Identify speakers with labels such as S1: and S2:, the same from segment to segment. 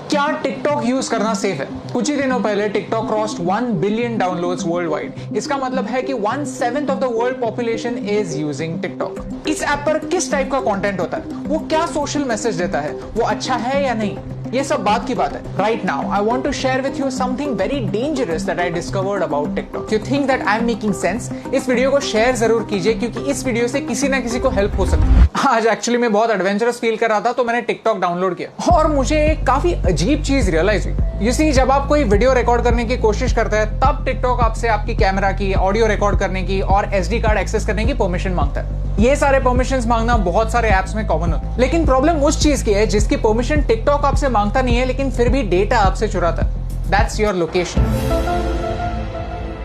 S1: क्या TikTok use करना safe है? कुछ ही दिनों पहले TikTok crossed 1 billion downloads world wide. इसका मतलब है कि 1/7 of the world population is using TikTok. इस ऐप पर किस टाइप का कंटेंट होता है, वो क्या सोशल मैसेज देता है, वो अच्छा है या नहीं, ये सब बात की बात है। Right now I want to share with you something very dangerous that I discovered about TikTok. You think that I am making sense? इस वीडियो को शेयर जरूर कीजिए क्योंकि इस वीडियो से किसी ना किसी को हेल्प हो सकती है। आज एक्चुअली मैं बहुत एडवेंचरस फील कर रहा था तो मैंने टिकटॉक डाउनलोड किया और मुझे एक काफी अजीब चीज रियलाइज हुई। यू सी, जब आप कोई वीडियो रिकॉर्ड करने की कोशिश करते हैं तब टिकटॉक आपसे आपकी कैमरा की, ऑडियो रिकॉर्ड करने की और SD कार्ड एक्सेस करने की परमिशन मांगता है। ये सारे परमिशंस मांगना बहुत सारे ऐप्स में कॉमन होता है, लेकिन प्रॉब्लम उस चीज की है जिसकी परमिशन टिकटॉक आपसे मांगता नहीं है लेकिन फिर भी डेटा आपसे चुराता है। That's your location.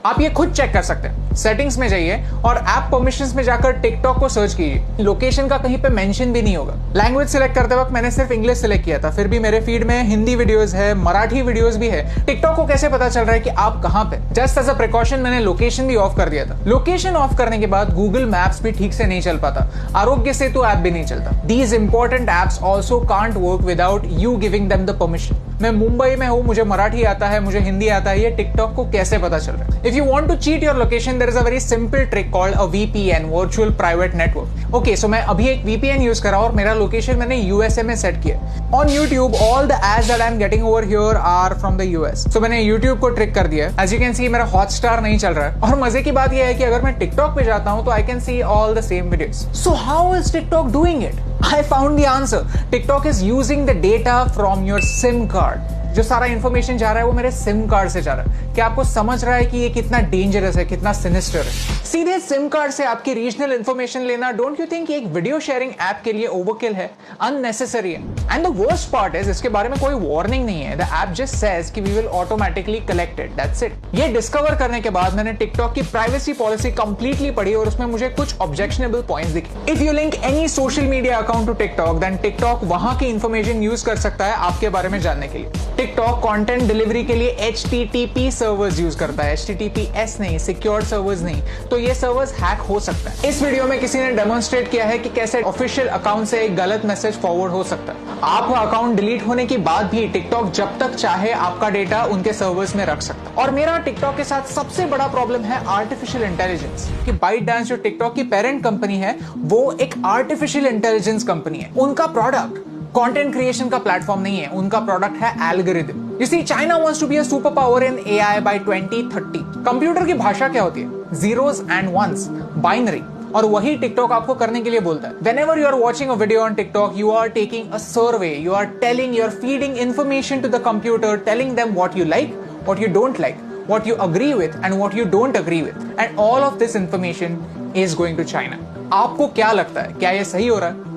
S1: आप ये खुद चेक कर सकते हैं। सेटिंग्स में जाइए और ऐप परमिशंस में जाकर टिकटॉक को सर्च कीजिए। लोकेशन का कहीं पे मेंशन भी नहीं होगा। लैंग्वेज सिलेक्ट करते वक्त मैंने सिर्फ इंग्लिश सिलेक्ट किया था, फिर भी मेरे फीड में हिंदी वीडियोस है, मराठी वीडियोस भी है। टिकटॉक को कैसे पता चल रहा है कि आप कहां पे? जस्ट एज अ प्रिकॉशन मैंने लोकेशन भी ऑफ कर दिया था। लोकेशन ऑफ करने के बाद गूगल मैप्स भी ठीक से नहीं चल पाता, आरोग्य सेतु ऐप भी नहीं चलता। These important apps also can't work without you giving them the permission. मैं मुंबई में हूं, मुझे मराठी आता है, मुझे हिंदी आता है, ये टिकटॉक को कैसे पता चल रहा है? If you want to cheat your location there is a very simple trick called a VPN, virtual private network. Okay, so मैं अभी एक VPN यूज कर रहा हूं और मेरा लोकेशन मैंने USA में सेट किया। On YouTube all the ads that I am getting over here are from the US। So मैंने YouTube को ट्रिक कर दिया। एज यू कैन सी मेरा हॉटस्टार नहीं चल रहा है और मजे की बात यह है कि अगर मैं टिकटॉक पे जाता हूं तो I can see all the same videos. So how is TikTok doing it? I found the answer. TikTok is using the data from your SIM card. जो सारा इंफॉर्मेशन जा रहा है वो मेरे सिम कार्ड से जा रहा है। क्या आपको समझ रहा है कि ये कितना डेंजरस है, कितना सिनिस्टर है? सीधे सिम कार्ड से आपकी रीजनल इंफॉर्मेशन लेना, डोंट यू थिंक एक वीडियो शेयरिंग ऐप के लिए ओवरकिल है, अननेसेसरी है? And the worst part is इसके बारे में कोई वार्निंग नहीं है। द ऐप जस्ट सेज कि we will automatically collect it, that's it. ये डिस्कवर करने के बाद मैंने टिकटॉक की प्राइवेसी पॉलिसी कंप्लीटली पढ़ी और उसमें मुझे कुछ ऑब्जेक्शनेबल पॉइंट्स दिखे। If you link any social media account to TikTok then TikTok वहां की इंफॉर्मेशन यूज कर सकता है आपके बारे में जानने के लिए। टिकटॉक कंटेंट डिलीवरी के लिए HTTP सर्वर्स यूज करता है, HTTPS नहीं, सिक्योर्ड सर्वर्स नहीं। तो ये सर्वर्स हैक हो सकता है। इस वीडियो में किसी ने डेमोन्स्ट्रेट किया है कि कैसे ऑफिशियल अकाउंट से एक गलत मैसेज फॉरवर्ड हो सकता है। आपका अकाउंट डिलीट होने के बाद भी टिकटॉक जब तक चाहे आपका डेटा उनके सर्वर्स में रख सकता है। और मेरा टिकटॉक के साथ सबसे बड़ा प्रॉब्लम है आर्टिफिशियल इंटेलिजेंस। कि ByteDance जो टिकटॉक की पेरेंट कंपनी है वो एक आर्टिफिशियल इंटेलिजेंस कंपनी है। उनका प्रोडक्ट कंटेंट क्रिएशन का प्लेटफॉर्म नहीं है, उनका प्रोडक्ट है algorithm. You see, China wants to be a superpower in AI by 2030. Computer की भाषा क्या होती है? Zeros and ones, binary. और वही टिकटॉक आपको करने के लिए बोलता है। Whenever you are watching a video on TikTok, you are taking a survey. You are feeding information to the computer, telling them what you like, what you don't like, what you agree with, and what you don't agree with. And all of this information is going to China. आपको क्या लगता है? क्या ये सही हो रहा है?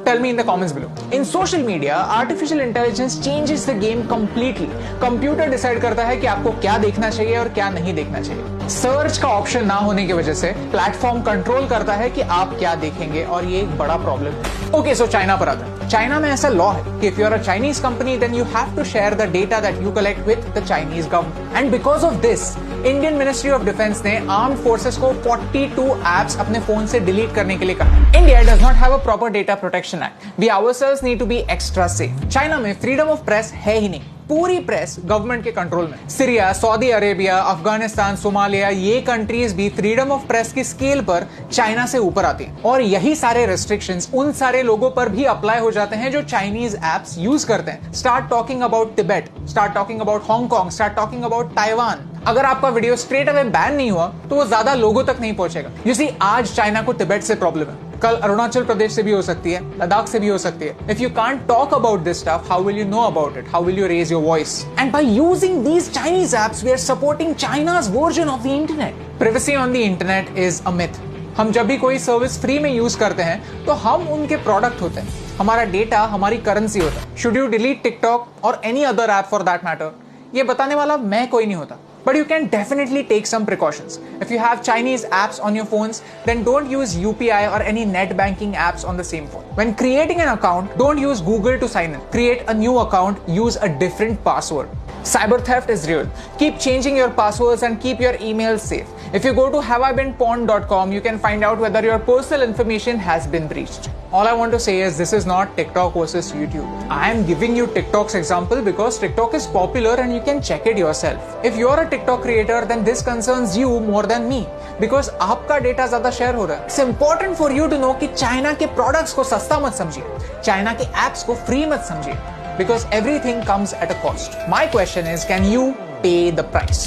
S1: Tell me in the comments below. In social media, artificial intelligence changes the game completely. Computer decide करता है कि आपको क्या देखना चाहिए और क्या नहीं देखना चाहिए। सर्च का ऑप्शन ना होने की वजह से प्लेटफॉर्म कंट्रोल करता है कि आप क्या देखेंगे और ये एक बड़ा प्रॉब्लम है। ओके, सो चाइना पर आता है। चाइना में ऐसा लॉ है कि if you are a Chinese company, then you have to share the data that you collect with the Chinese government. And because of this, Indian ministry of defence ने armed forces को 42 apps अपने phone से delete करने के लिए कहा। India does not have a proper data protection act. We ourselves need to be extra safe. China में freedom of press है ही नहीं। पूरी प्रेस गवर्नमेंट के कंट्रोल में। Syria, Saudi Arabia, Afghanistan, Somalia, ये कंट्रीज भी फ्रीडम ऑफ प्रेस की स्केल पर चाइना से ऊपर आती हैं। और यही सारे रेस्ट्रिक्शंस उन सारे लोगों पर भी अप्लाई हो जाते हैं जो चाइनीज एप्स यूज करते हैं। Start talking about Tibet, start talking about Hong Kong, start talking about Taiwan. अगर आपका वीडियो स्ट्रेट अवे बैन नहीं हुआ तो वो ज्यादा लोगों तक नहीं पहुंचेगा। यू सी, आज चाइना को तिब्बत से प्रॉब्लम है, कल अरुणाचल प्रदेश से भी हो सकती है, लद्दाख से भी हो सकती है। If you can't talk about this stuff, how will you know about it? How will you raise your voice? And by using these Chinese apps we are supporting China's version of the internet. Privacy on the internet is a myth. हम जब भी कोई service free में use करते हैं तो हम उनके प्रोडक्ट होते हैं, हमारा डेटा हमारी करेंसी होता है। शुड यू डिलीट टिकटॉक और any other app for that matter? ये बताने वाला मैं कोई नहीं होता। But you can definitely take some precautions. If you have Chinese apps on your phones, then don't use UPI or any net banking apps on the same phone. When creating an account, don't use Google to sign in. Create a new account, use a different password. Cyber theft is real. Keep changing your passwords and keep your emails safe. If you go to haveibeenpawned.com, you can find out whether your personal information has been breached. All I want to say is this is not TikTok versus YouTube. I am giving you TikTok's example because TikTok is popular and you can check it yourself. If you're a TikTok creator, then this concerns you more than me because आपका data ज्यादा share हो रहा है. It's important for you to know कि China के products को सस्ता मत समझिए, चाइना के एप्स को फ्री मत समझिए because everything comes at a cost. My question is, can you pay the price?